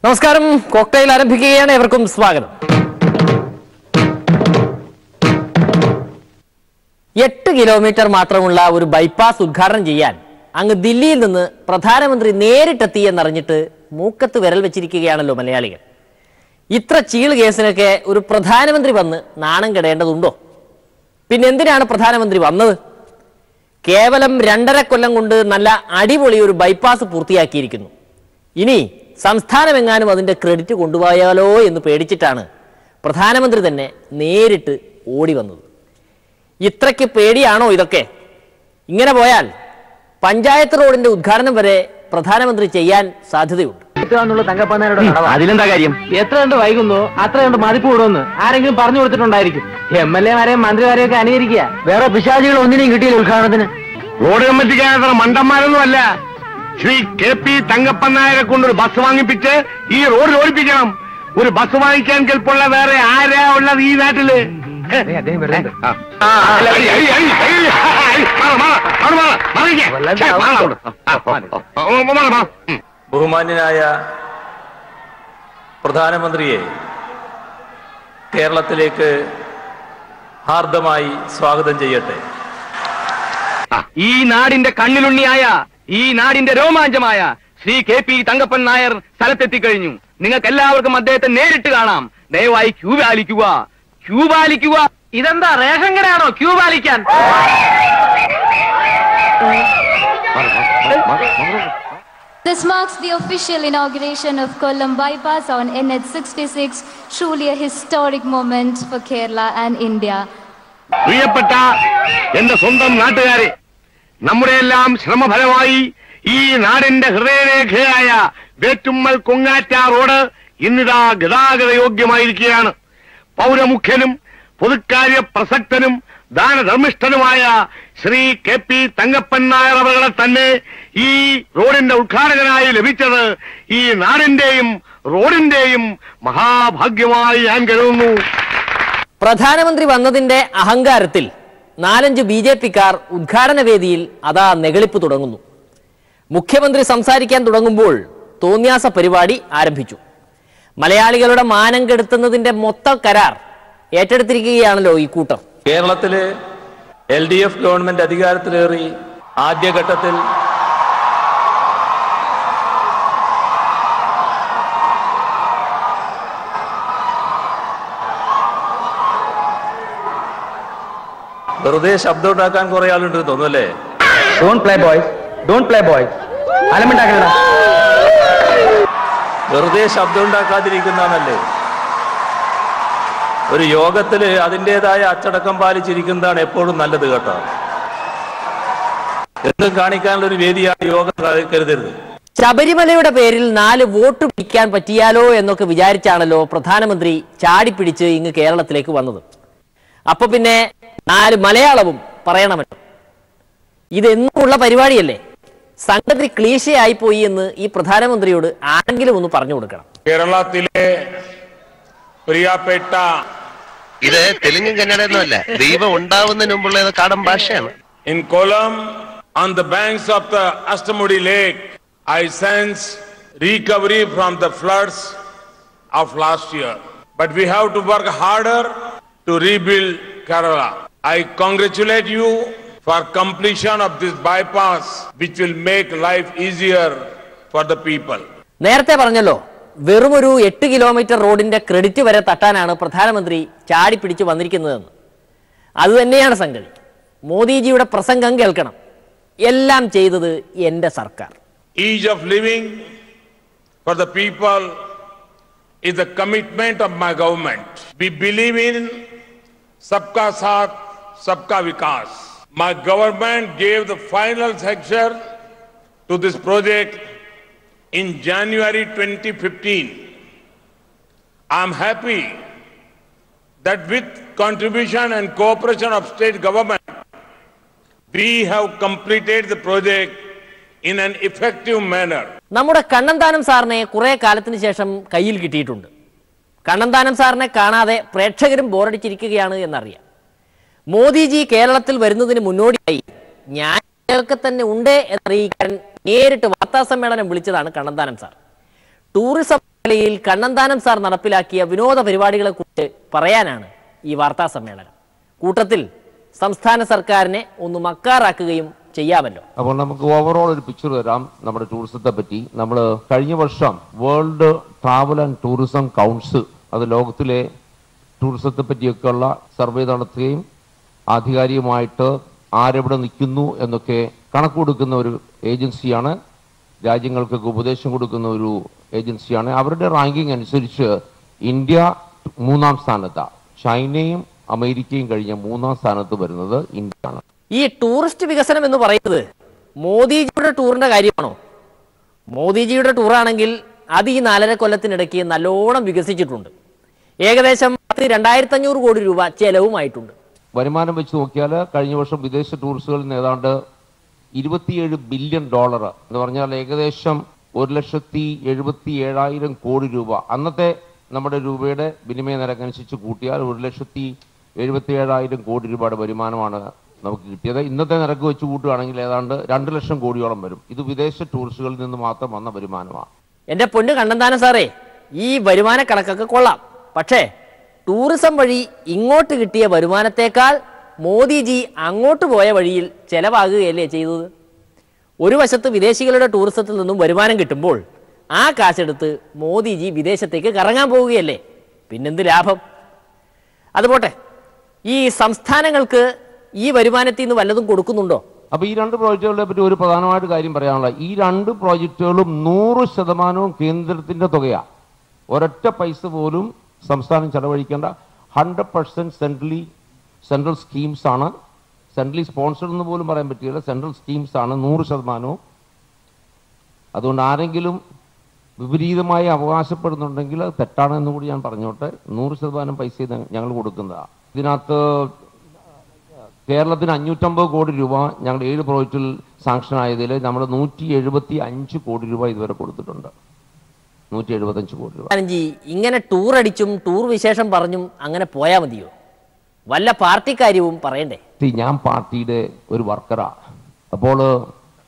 നമസ്കാരം. കോക്ടെയിൽ ആരംഭിക്കുകയാണ്. ഏവർക്കും സ്വാഗതം. 8 കിലോമീറ്റർ മാത്രമുള്ള ഒരു ബൈപ്പാസ് ഉദ്ഘാടനം ചെയ്യാൻ അങ്ങ് ദില്ലിയിൽ നിന്ന് പ്രധാനമന്ത്രി നേരിട്ടെത്തി എന്നറിഞ്ഞിട്ട് മൂക്കത്ത് വിരൽ വെച്ചിരിക്കുകയാണല്ലോ മലയാളികൾ. ഇത്ര ചീള് കേസിനൊക്കെ ഒരു പ്രധാനമന്ത്രി വന്ന് നാണം കെടേണ്ടതുണ്ടോ? പിന്നെ എന്തിനാണ് പ്രധാനമന്ത്രി വന്നത്? കേവലം 2.5 കൊല്ലം കൊണ്ട് നല്ല അടിപൊളി ഒരു ബൈപ്പാസ് പൂർത്തിയാക്കിയിരിക്കുന്നു. ഇനി സംസ്ഥാനമെങ്ങാനും അതിൻ്റെ ക്രെഡിറ്റ് കൊണ്ടുപോയാലോ എന്ന് പേടിച്ചിട്ടാണ് പ്രധാനമന്ത്രി തന്നെ നേരിട്ട് ഓടി വന്നത്. ഇത്രയ്ക്ക് പേടിയാണോ ഇതൊക്കെ? ഇങ്ങനെ പോയാൽ പഞ്ചായത്ത് റോഡിന്റെ ഉദ്ഘാടനം വരെ പ്രധാനമന്ത്രി ചെയ്യാൻ സാധ്യതയുണ്ട്. അതിലെന്താ കാര്യം? എത്ര കണ്ട് വൈകുന്നു അത്ര കണ്ട് മതിപ്പ് കൂടുമെന്ന് ആരെങ്കിലും പറഞ്ഞു കൊടുത്തിട്ടുണ്ടായിരിക്കും. MLA മാരെയും മന്ത്രിമാരെയും ഒക്കെ അനുകരിക്കുക. വേറെ പിശാചികൾ ഒന്നിനെയും കിട്ടിയില്ല ഉദ്ഘാടനത്തിന്. റോഡ് കമ്മിറ്റിക്കാരത്ര മണ്ടന്മാരൊന്നും അല്ല. ശ്രീ KP തങ്കപ്പൻ നായരെ കൊണ്ടൊരു ബസ് വാങ്ങിപ്പിച്ച് ഈ റോഡിൽ ഓടിപ്പിക്കണം. ഒരു ബസ് വാങ്ങിക്കാൻ കെൽപ്പുള്ള വേറെ ആരാ ഉള്ളത് ഈ നാട്ടില്? ബഹുമാന്യനായ പ്രധാനമന്ത്രിയെ കേരളത്തിലേക്ക് ഹാർദമായി സ്വാഗതം ചെയ്യട്ടെ. ഈ നാടിന്റെ കണ്ണിലുണ്ണിയായ, ഈ നാടിന്റെ രോമാഞ്ചമായ ശ്രീ KP തങ്കപ്പൻ നായർ സ്ഥലത്തെത്തിക്കഴിഞ്ഞു. നിങ്ങൾക്ക് എല്ലാവർക്കും അദ്ദേഹത്തെ നേരിട്ട് കാണാം. ദയവായി ക്യൂ പാലിക്കുക, ക്യൂ പാലിക്കുക. ഇതെന്താ റേഷൻ കടയാണോ ക്യൂ പാലിക്കാൻ? This marks the official inauguration of Kollam bypass on NH66, truly a historic moment for Kerala and India. പ്രിയപ്പെട്ട എന്റെ സ്വന്തം നാട്ടുകാരെ, നമ്മുടെ എല്ലാം ശ്രമഫലമായി ഈ നാടിന്റെ ഹൃദയരേഖയായ വേറ്റുമ്മൽ കൊങ്ങാറ്റ റോഡ് ഇന്നിതാ ഗതാഗത യോഗ്യമായിരിക്കുകയാണ്. പൗരമുഖ്യനും പൊതുക്കാര്യ പ്രസക്തനും ദാനധർമ്മിഷ്ഠനുമായ ശ്രീ KP തങ്കപ്പൻ നായർ അവകളെ തന്നെ ഈ റോഡിന്റെ ഉദ്ഘാടകനായി ലഭിച്ചത് ഈ നാടിന്റെയും റോഡിന്റെയും മഹാഭാഗ്യമായി ഞാൻ കരുതുന്നു. പ്രധാനമന്ത്രി വന്നതിന്റെ അഹങ്കാരത്തിൽ 4-5 BJP-ക്കാർ ഉദ്ഘാടന വേദിയിൽ അതാ നെകളിപ്പ് തുടങ്ങുന്നു. മുഖ്യമന്ത്രി സംസാരിക്കാൻ തുടങ്ങുമ്പോൾ തോന്നിയാസ പരിപാടി ആരംഭിച്ചു. മലയാളികളുടെ മാനം കെടുത്തുന്നതിന്റെ മൊത്തം കരാർ ഏറ്റെടുത്തിരിക്കുകയാണല്ലോ ഈ കൂട്ടം. കേരളത്തിലെ LDF ഗവൺമെന്റ് അധികാരത്തിലേറി ആദ്യഘട്ടത്തിൽ വെറുതെ ശബ്ദം ഉണ്ടാക്കാൻ കുറെ ആളുണ്ട് തോന്നുന്നല്ലേ? Don't play boys, don't play boys. അലമുണ്ടാക്കണ്ട. വെറുതെ ശബ്ദം ഉണ്ടാക്കാതിരിക്കുന്നതാണല്ലേ. ഒരു യോഗത്തില് അതിൻ്റെതായ അച്ചടക്കം പാലിച്ചിരിക്കുന്നതാണ് എപ്പോഴും നല്ലത് കേട്ടോ. എന്തും കാണിക്കാനുള്ള ഒരു വേദിയാണ് യോഗം കരുതരുത്. ശബരിമലയുടെ പേരിൽ 4 വോട്ട് പിടിക്കാൻ പറ്റിയാലോ എന്നൊക്കെ വിചാരിച്ചാണല്ലോ പ്രധാനമന്ത്രി ചാടിപ്പിടിച്ച് ഇങ്ങ് കേരളത്തിലേക്ക് വന്നത്. അപ്പൊ പിന്നെ 4 മലയാളവും പറയണമല്ലോ. ഇതെന്നുമുള്ള പരിപാടിയല്ലേ? സംഗതി ക്ലീശയായി പോയി എന്ന് ഈ പ്രധാനമന്ത്രിയോട് ആരെങ്കിലും ഒന്ന് പറഞ്ഞു കൊടുക്കണം. കേരളത്തിലെ പ്രിയപ്പെട്ട, ഇത് തെലുങ്കും കന്നഡയൊന്നുമല്ല, ദൈവം ഉണ്ടാവുന്നതിന് മുമ്പുള്ള കാടൻ ഭാഷയാണ്. In Kollam, on the banks of the Astamudi Lake, I sense recovery from the floods of last year. But we have to work harder to rebuild Kerala. I congratulate you for completion of this bypass, which will make life easier for the people. നേരത്തെ പറഞ്ഞല്ലോ, വെറുമൊരു 8 kilometre റോഡിന്റെ credit വരെ തട്ടാനാണ് പ്രധാനമന്ത്രി ചാടിപ്പിടിച്ച് വന്നിരിക്കുന്നതെന്ന്. അതുതന്നെയാണ് സംഗതി. മോദിജിയുടെ പ്രസംഗം കേൾക്കണം. എല്ലാം ചെയ്തത് എന്റെ സർക്കാർ. Ease of living for the people is the commitment of my government. We believe in Sabka Saath, Sabka Vikas. My government gave the final sanction to this project in January 2015. I am happy that with contribution and cooperation of state government, we have completed the project in an effective manner. നമ്മുടെ കണ്ണന്താനം സാറിനെ കുറെ കാലത്തിന് ശേഷം കയ്യിൽ കിട്ടിയിട്ടുണ്ട്. കണ്ണന്താനം സാറിനെ കാണാതെ പ്രേക്ഷകരും ബോറടിച്ചിരിക്കുകയാണ് എന്നറിയാം. മോദിജി കേരളത്തിൽ വരുന്നതിന് മുന്നോടിയായി ഞാൻ കേരളത്തിൽ തന്നെ ഉണ്ട് എന്നറിയിക്കാൻ നേരിട്ട് വാർത്താ സമ്മേളനം വിളിച്ചതാണ് കണ്ണന്താനം സാർ. ടൂറിസം മേഖലയിൽ കണ്ണന്താനം സാർ നടപ്പിലാക്കിയ വിനോദ പരിപാടികളെ കുറിച്ച് പറയാനാണ് ഈ വാർത്താ സമ്മേളനം. കൂട്ടത്തിൽ സംസ്ഥാന സർക്കാരിനെ ഒന്ന് മക്കാറാക്കുകയും ചെയ്യാമല്ലോ. അപ്പോൾ നമുക്ക് ഓവറോൾ ഒരു പിക്ചർ തരാം നമ്മുടെ ടൂറിസത്തെ പറ്റി. നമ്മൾ കഴിഞ്ഞ വർഷം world travel and tourism council അത് ലോകത്തിലെ ടൂറിസത്തെ പറ്റിയൊക്കെയുള്ള സർവേ നടത്തുകയും ആധികാരികമായിട്ട് ആരെവിടെ നിൽക്കുന്നു എന്നൊക്കെ കണക്ക് കൊടുക്കുന്ന ഒരു ഏജൻസിയാണ്. രാജ്യങ്ങൾക്കൊക്കെ ഉപദേശം കൊടുക്കുന്ന ഒരു ഏജൻസിയാണ്. അവരുടെ റാങ്കിങ് അനുസരിച്ച് ഇന്ത്യ 3-ാം സ്ഥാനത്താണ്. ചൈനയും അമേരിക്കയും കഴിഞ്ഞ 3-ാം സ്ഥാനത്ത് വരുന്നത് ഇന്ത്യയാണ്. ഈ ടൂറിസ്റ്റ് വികസനം എന്ന് പറയുന്നത് മോദിജിയുടെ ടൂറിന്റെ കാര്യമാണോ? മോദിജിയുടെ ടൂറാണെങ്കിൽ അത് ഈ 4.5 കൊല്ലത്തിനിടയ്ക്ക് നല്ലോണം വികസിച്ചിട്ടുണ്ട്. ഏകദേശം 2,500 കോടി രൂപ ചെലവുമായിട്ടുണ്ട്. വരുമാനം വെച്ച് നോക്കിയാൽ കഴിഞ്ഞ വർഷം വിദേശ ടൂറിസ്റ്റുകളിൽ നിന്ന് ഏതാണ്ട് $27 ബില്യൺ എന്ന് പറഞ്ഞാൽ ഏകദേശം 1,77,000 കോടി രൂപ. അന്നത്തെ നമ്മുടെ രൂപയുടെ വിനിമയ നിരക്കനുസരിച്ച് കൂട്ടിയാൽ 1,77,000 കോടി രൂപയുടെ വരുമാനമാണ് നമുക്ക് കിട്ടിയത്. ഇന്നത്തെ നിരക്ക് വെച്ച് കൂട്ടുകയാണെങ്കിൽ ഏതാണ്ട് 2 ലക്ഷം കോടിയോളം വരും. ഇത് വിദേശ ടൂറിസ്റ്റുകളിൽ നിന്ന് മാത്രം വന്ന വരുമാനമാണ്. എന്റെ പൊന്ന് കണ്ണന്താനം സാറേ, ഈ വരുമാന കണക്കൊക്കെ കൊള്ളാം. പക്ഷേ ടൂറിസം വഴി ഇങ്ങോട്ട് കിട്ടിയ വരുമാനത്തെക്കാൾ മോദിജി അങ്ങോട്ട് പോയ വഴിയിൽ ചെലവാകുകയല്ലേ ചെയ്തത്? ഒരു വശത്ത് വിദേശികളുടെ ടൂറിസത്തിൽ നിന്നും വരുമാനം കിട്ടുമ്പോൾ ആ കാശെടുത്ത് മോദിജി വിദേശത്തേക്ക് കറങ്ങാൻ പോവുകയല്ലേ, പിന്നെന്ത് ലാഭം? അതുപോട്ടെ, ഈ സംസ്ഥാനങ്ങൾക്ക് ഈ വരുമാനത്തിൽ നിന്ന് വല്ലതും കൊടുക്കുന്നുണ്ടോ? അപ്പൊ ഈ 2 പ്രോജക്റ്റുകളെ പറ്റി ഒരു പ്രധാനമായിട്ട് കാര്യം പറയാനുള്ള, ഈ 2 പ്രോജക്റ്റുകളും 100% കേന്ദ്രത്തിന്റെ തുകയാണ്. ഒരൊറ്റ പൈസ പോലും സംസ്ഥാനം ചെലവഴിക്കേണ്ട. 100% സെൻട്രൽ സ്കീംസ് ആണ്. സെൻട്രലി സ്പോൺസർഡ് എന്ന് പോലും പറയാൻ പറ്റില്ല. സെൻട്രൽ സ്കീംസ് ആണ് 100%. അതുകൊണ്ട് ആരെങ്കിലും വിപരീതമായി അവകാശപ്പെടുന്നുണ്ടെങ്കിൽ അത് തെറ്റാണെന്ന് കൂടി ഞാൻ പറഞ്ഞോട്ടെ. 100% പൈസ ഞങ്ങൾ കൊടുക്കുന്നതാണ്. ഇതിനകത്ത് കേരളത്തിന് 550 കോടി രൂപ ഞങ്ങൾ 7 പ്രോജക്റ്റിൽ സാങ്ഷൻ ആയതിൽ നമ്മൾ 175 കോടി രൂപ ഇതുവരെ കൊടുത്തിട്ടുണ്ട്. 175 കോടി രൂപ. ഇങ്ങനെ ടൂർ അടിച്ചും ടൂർ വിശേഷം പറഞ്ഞും അങ്ങനെ പോയാൽ മതിയോ? വല്ല പാർട്ടി കാര്യവും പറയണ്ടേ? ഞാൻ പാർട്ടിയുടെ ഒരു വർക്കറാണ്. അപ്പോൾ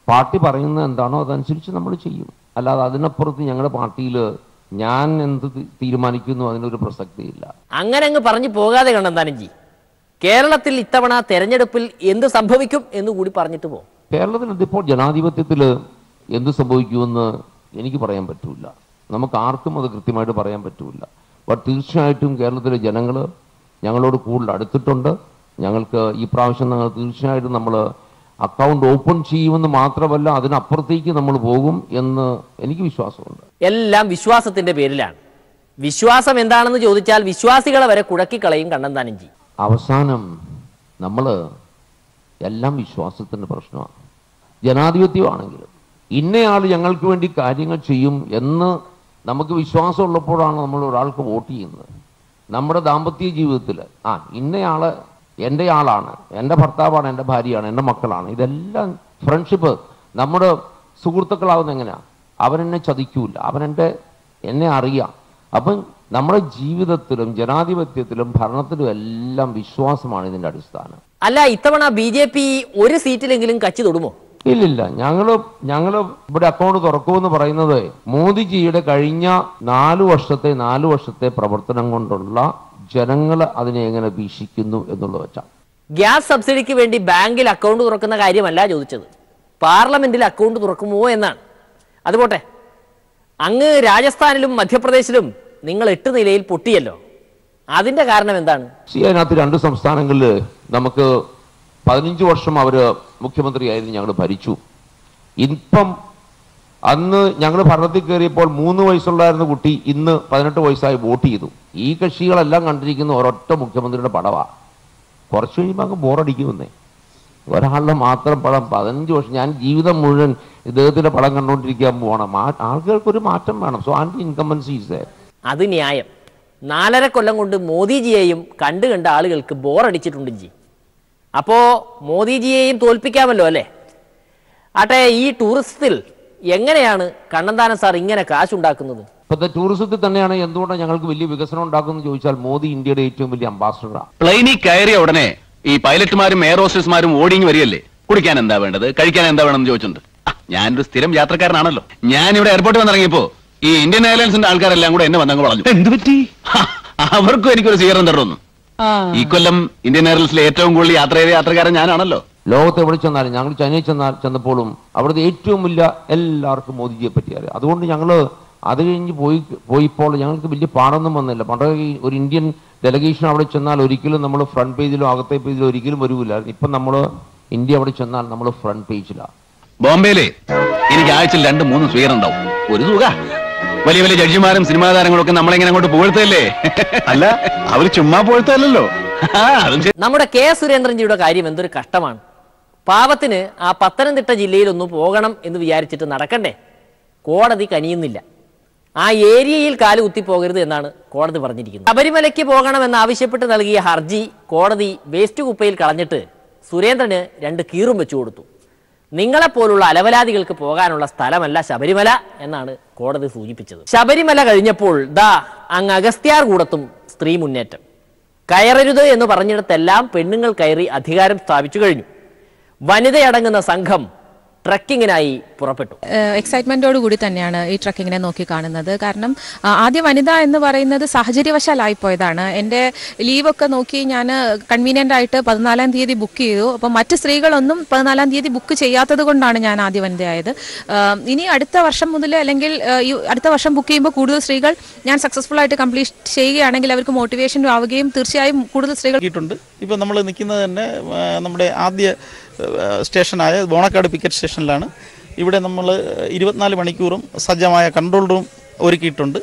പാർട്ടി പറയുന്നത് എന്താണോ അതനുസരിച്ച് നമ്മൾ ചെയ്യും. അല്ലാതെ അതിനപ്പുറത്ത് ഞങ്ങളുടെ പാർട്ടിയിൽ ഞാൻ എന്ത് തീരുമാനിക്കുന്നു അതിനൊരു പ്രസക്തിയില്ല. അങ്ങനെ അങ്ങ് പറഞ്ഞു പോകാതെ കണ്ണന്താനംജി, കേരളത്തിൽ ഇത്തവണ തെരഞ്ഞെടുപ്പിൽ എന്ത് സംഭവിക്കും എന്ന് കൂടി പറഞ്ഞിട്ട് പോകും. കേരളത്തിൽ ഇപ്പോൾ ജനാധിപത്യത്തിൽ എന്ത് സംഭവിക്കുമെന്ന് എനിക്ക് പറയാൻ പറ്റൂല. നമുക്ക് ആർക്കും അത് കൃത്യമായിട്ട് പറയാൻ പറ്റൂല. ബട്ട് തീർച്ചയായിട്ടും കേരളത്തിലെ ജനങ്ങൾ ഞങ്ങളോട് കൂടുതൽ അടുത്തിട്ടുണ്ട്. ഞങ്ങൾക്ക് ഈ പ്രാവശ്യം തീർച്ചയായിട്ടും നമ്മൾ അക്കൗണ്ട് ഓപ്പൺ ചെയ്യുമെന്ന് മാത്രമല്ല അതിനപ്പുറത്തേക്ക് നമ്മൾ പോകും എന്ന് എനിക്ക് വിശ്വാസമുണ്ട്. എല്ലാം വിശ്വാസത്തിന്റെ പേരിലാണ്. വിശ്വാസം എന്താണെന്ന് ചോദിച്ചാൽ വിശ്വാസികളെ വരെ കുഴക്കിക്കളയും കണ്ണന്താനംജി. അവസാനം നമ്മൾ എല്ലാം വിശ്വാസത്തിൻ്റെ പ്രശ്നമാണ്. ജനാധിപത്യമാണെങ്കിലും ഇന്നയാൾ ഞങ്ങൾക്ക് വേണ്ടി കാര്യങ്ങൾ ചെയ്യും എന്ന് നമുക്ക് വിശ്വാസമുള്ളപ്പോഴാണ് നമ്മൾ ഒരാൾക്ക് വോട്ട് ചെയ്യുന്നത്. നമ്മുടെ ദാമ്പത്യ ജീവിതത്തിൽ ഇന്നയാൾ എൻ്റെ ആളാണ്, എൻ്റെ ഭർത്താവാണ്, എൻ്റെ ഭാര്യയാണ്, എൻ്റെ മക്കളാണ്, ഇതെല്ലാം ഫ്രണ്ട്ഷിപ്പ്. നമ്മുടെ സുഹൃത്തുക്കളാവുന്ന എങ്ങനെയാണ്? അവനെന്നെ ചതിക്കൂല, എന്നെ അറിയാം. അപ്പം നമ്മുടെ ജീവിതത്തിലും ജനാധിപത്യത്തിലും ഭരണത്തിലും എല്ലാം വിശ്വാസമാണ് ഇതിൻ്റെ അടിസ്ഥാനം. അല്ല, ഇത്തവണ BJP ഒരു സീറ്റിലെങ്കിലും കച്ചി തൊടുമോ? ഇല്ലില്ല. ഞങ്ങൾ ഇവിടെ അക്കൗണ്ട് തുറക്കുമെന്ന് പറയുന്നത് മോദിജിയുടെ കഴിഞ്ഞ 4 വർഷത്തെ പ്രവർത്തനം കൊണ്ടുള്ള ജനങ്ങൾ അതിനെ എങ്ങനെ വീക്ഷിക്കുന്നു എന്നുള്ളത് വെച്ചാൽ. ഗ്യാസ് സബ്സിഡിക്ക് വേണ്ടി ബാങ്കിൽ അക്കൗണ്ട് തുറക്കുന്ന കാര്യമല്ല ചോദിച്ചത്, പാർലമെന്റിൽ അക്കൗണ്ട് തുറക്കുമോ എന്നാണ്. അതുപോട്ടെ, അങ്ങ് രാജസ്ഥാനിലും മധ്യപ്രദേശിലും നിങ്ങൾ 8 നിലയിൽ പൊട്ടിയല്ലോ, അതിന്റെ കാരണം എന്താണ്? അതിനകത്ത് 2 സംസ്ഥാനങ്ങളിൽ നമുക്ക് 15 വർഷം അവര് മുഖ്യമന്ത്രിയായിരുന്നു, ഞങ്ങൾ ഭരിച്ചു. ഇപ്പം അന്ന് ഞങ്ങൾ ഭരണത്തിൽ കയറിയപ്പോൾ 3 വയസ്സുള്ളായിരുന്ന കുട്ടി ഇന്ന് 18 വയസ്സായി വോട്ട് ചെയ്തു. ഈ കക്ഷികളെല്ലാം കണ്ടിരിക്കുന്ന ഒരൊറ്റ മുഖ്യമന്ത്രിയുടെ പടമാണ്. കുറച്ച് കഴിയുമ്പോൾ അങ്ങ് ബോറടിക്കുമെന്നേ. ഒരാളുടെ മാത്രം പടം 15 വർഷം, ഞാൻ ജീവിതം മുഴുവൻ ഇദ്ദേഹത്തിന്റെ പടം കണ്ടുകൊണ്ടിരിക്കാൻ പോകണം. ആളുകൾക്കൊരു മാറ്റം വേണം. So anti incumbency is there. അത് ന്യായം. 4.5 കൊല്ലം കൊണ്ട് മോദിജിയെയും കണ്ട ആളുകൾക്ക് ബോറടിച്ചിട്ടുണ്ട് ജി. അപ്പോ മോദിജിയെയും തോൽപ്പിക്കാമല്ലോ അല്ലേ? ആട്ടെ, ഈ ടൂറിസത്തിൽ എങ്ങനെയാണ് കണ്ണന്താനം സാർ ഇങ്ങനെ കാശുണ്ടാക്കുന്നത്? ഇപ്പോഴത്തെ ടൂറിസത്തിൽ തന്നെയാണ് എന്തുകൊണ്ടാണ് ഞങ്ങൾക്ക് വലിയ വികസനം ഉണ്ടാക്കുന്നത് ചോദിച്ചാൽ മോദി ഇന്ത്യയുടെ ഏറ്റവും വലിയ അംബാസഡറാണ്. പ്ലെയിനിൽ കയറിയ ഉടനെ ഈ പൈലറ്റുമാരും എയർ ഹോസ്റ്റസ്മാരും ഓടിങ് വരികയല്ലേ, കുടിക്കാൻ എന്താ വേണ്ടത്, കഴിക്കാൻ എന്താ വേണമെന്ന് ചോദിച്ചിട്ടുണ്ട്. ഞാനൊരു സ്ഥിരം യാത്രക്കാരനാണല്ലോ. ഞാനിവിടെ എയർപോർട്ടിൽ വന്നിറങ്ങിയപ്പോ ഈ ഇന്ത്യൻ എയർലൈൻസിന്റെ ആൾക്കാരെല്ലാം കൂടെ എന്നെ വന്നങ്ങ് പറഞ്ഞു. എന്ത് പറ്റി? അവർക്കും എനിക്കൊരു സ്വീകരണം തരുന്നു. ഈ കൊല്ലം ഇന്ത്യൻ എയർലൈൻസിലെ ഏറ്റവും കൂടുതൽ യാത്ര ചെയ്ത യാത്രക്കാരൻ ഞാനാണല്ലോ. ലോകത്ത് എവിടെ ചെന്നാലും, ഞങ്ങൾ ചൈനയിൽ ചെന്നപ്പോഴും അവിടുത്തെ ഏറ്റവും വലിയ എല്ലാവർക്കും മോദിജിയെ പറ്റി അറിയാം. അതുകൊണ്ട് ഞങ്ങൾ അത് കഴിഞ്ഞ് പോയിപ്പോൾ ഞങ്ങൾക്ക് വലിയ പാടൊന്നും വന്നില്ല. പണ്ട് ഒരു ഇന്ത്യൻ ഡെലഗേഷൻ അവിടെ ചെന്നാൽ ഒരിക്കലും നമ്മൾ ഫ്രണ്ട് പേജിലോ അകത്തെ പേജിലോ ഒരിക്കലും വരൂലായിരുന്നു. ഇപ്പം നമ്മൾ ഇന്ത്യ അവിടെ ചെന്നാൽ നമ്മൾ ഫ്രണ്ട് പേജിലാണ്. ബോംബെയിലെ എനിക്ക് ആഴ്ചയിൽ 2-3 സ്വീകരണം ഉണ്ടാവും. ഒരു തുക. വലിയ വലിയ ജഡ്ജിമാരും സിനിമാ താരങ്ങളും ഒക്കെ നമ്മളെങ്ങനെ അങ്ങോട്ട് പുകഴ്ത്തല്ലേ? അല്ല, അവർ ചുമ്മാ പുകഴ്ത്തല്ലോ. നമ്മുടെ കെ സുരേന്ദ്രൻജിയുടെ കാര്യം എന്തൊരു കഷ്ടമാണ്. പാവത്തിന് ആ പത്തനംതിട്ട ജില്ലയിലൊന്നും പോകണം എന്ന് വിചാരിച്ചിട്ട് നടക്കണ്ടേ? കോടതി കനിയുന്നില്ല. ആ ഏരിയയിൽ കാല് കുത്തിപ്പോകരുത് എന്നാണ് കോടതി പറഞ്ഞിരിക്കുന്നത്. ശബരിമലയ്ക്ക് പോകണമെന്ന് ആവശ്യപ്പെട്ട് നൽകിയ ഹർജി കോടതി വേസ്റ്റ് കുപ്പയിൽ കളഞ്ഞിട്ട് സുരേന്ദ്രന് 2 കീറും വെച്ചു കൊടുത്തു. നിങ്ങളെപ്പോലുള്ള അലവലാദികൾക്ക് പോകാനുള്ള സ്ഥലമല്ല ശബരിമല എന്നാണ് കോടതി സൂചിപ്പിച്ചത്. ശബരിമല കഴിഞ്ഞപ്പോൾ അങ്ങ് അഗസ്ത്യാർ കൂടത്തും സ്ത്രീ മുന്നേറ്റം. കയറരുത് എന്ന് പറഞ്ഞിടത്തെല്ലാം പെണ്ണുങ്ങൾ കയറി അധികാരം സ്ഥാപിച്ചു കഴിഞ്ഞു. വനിതയടങ്ങുന്ന സംഘം ട്രക്കിങ്ങിനായി പുറപ്പെട്ടു. എക്സൈറ്റ്മെന്റോട് കൂടി തന്നെയാണ് ഈ ട്രക്കിങ്ങിനെ നോക്കി കാണുന്നത്. കാരണം ആദ്യ വനിത എന്ന് പറയുന്നത് സാഹചര്യവശാലായിപ്പോയതാണ്. എൻ്റെ ലീവൊക്കെ നോക്കി ഞാൻ കൺവീനിയൻ്റ് ആയിട്ട് 14-ാം തീയതി ബുക്ക് ചെയ്തു. അപ്പം മറ്റ് സ്ത്രീകളൊന്നും 14-ാം തീയതി ബുക്ക് ചെയ്യാത്തത് കൊണ്ടാണ് ഞാൻ ആദ്യ വനിതയായത്. ഇനി അടുത്ത വർഷം മുതൽ അല്ലെങ്കിൽ ഈ അടുത്ത വർഷം ബുക്ക് ചെയ്യുമ്പോൾ കൂടുതൽ സ്ത്രീകൾ ഞാൻ സക്സസ്ഫുൾ ആയിട്ട് കംപ്ലീറ്റ് ചെയ്യുകയാണെങ്കിൽ അവർക്ക് മോട്ടിവേഷൻ ആവുകയും തീർച്ചയായും കൂടുതൽ സ്ത്രീകൾ കിട്ടുന്നുണ്ട്. ഇപ്പം നമ്മൾ നിൽക്കുന്നത് തന്നെ നമ്മുടെ ആദ്യ സ്റ്റേഷനായ ബോണക്കാട് പിക്കറ്റ് സ്റ്റേഷനിലാണ്. ഇവിടെ നമ്മൾ 24 മണിക്കൂറും സജ്ജമായ കൺട്രോൾ റൂം ഒരുക്കിയിട്ടുണ്ട്.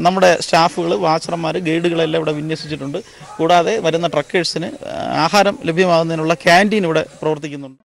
നമ്മുടെ സ്റ്റാഫുകൾ, വാച്ചർമാർ, ഗൈഡുകളെല്ലാം ഇവിടെ വിന്യസിച്ചിട്ടുണ്ട്. കൂടാതെ വരുന്ന ട്രക്കേഴ്സിന് ആഹാരം ലഭ്യമാകുന്നതിനുള്ള ക്യാൻറ്റീൻ ഇവിടെ പ്രവർത്തിക്കുന്നുണ്ട്.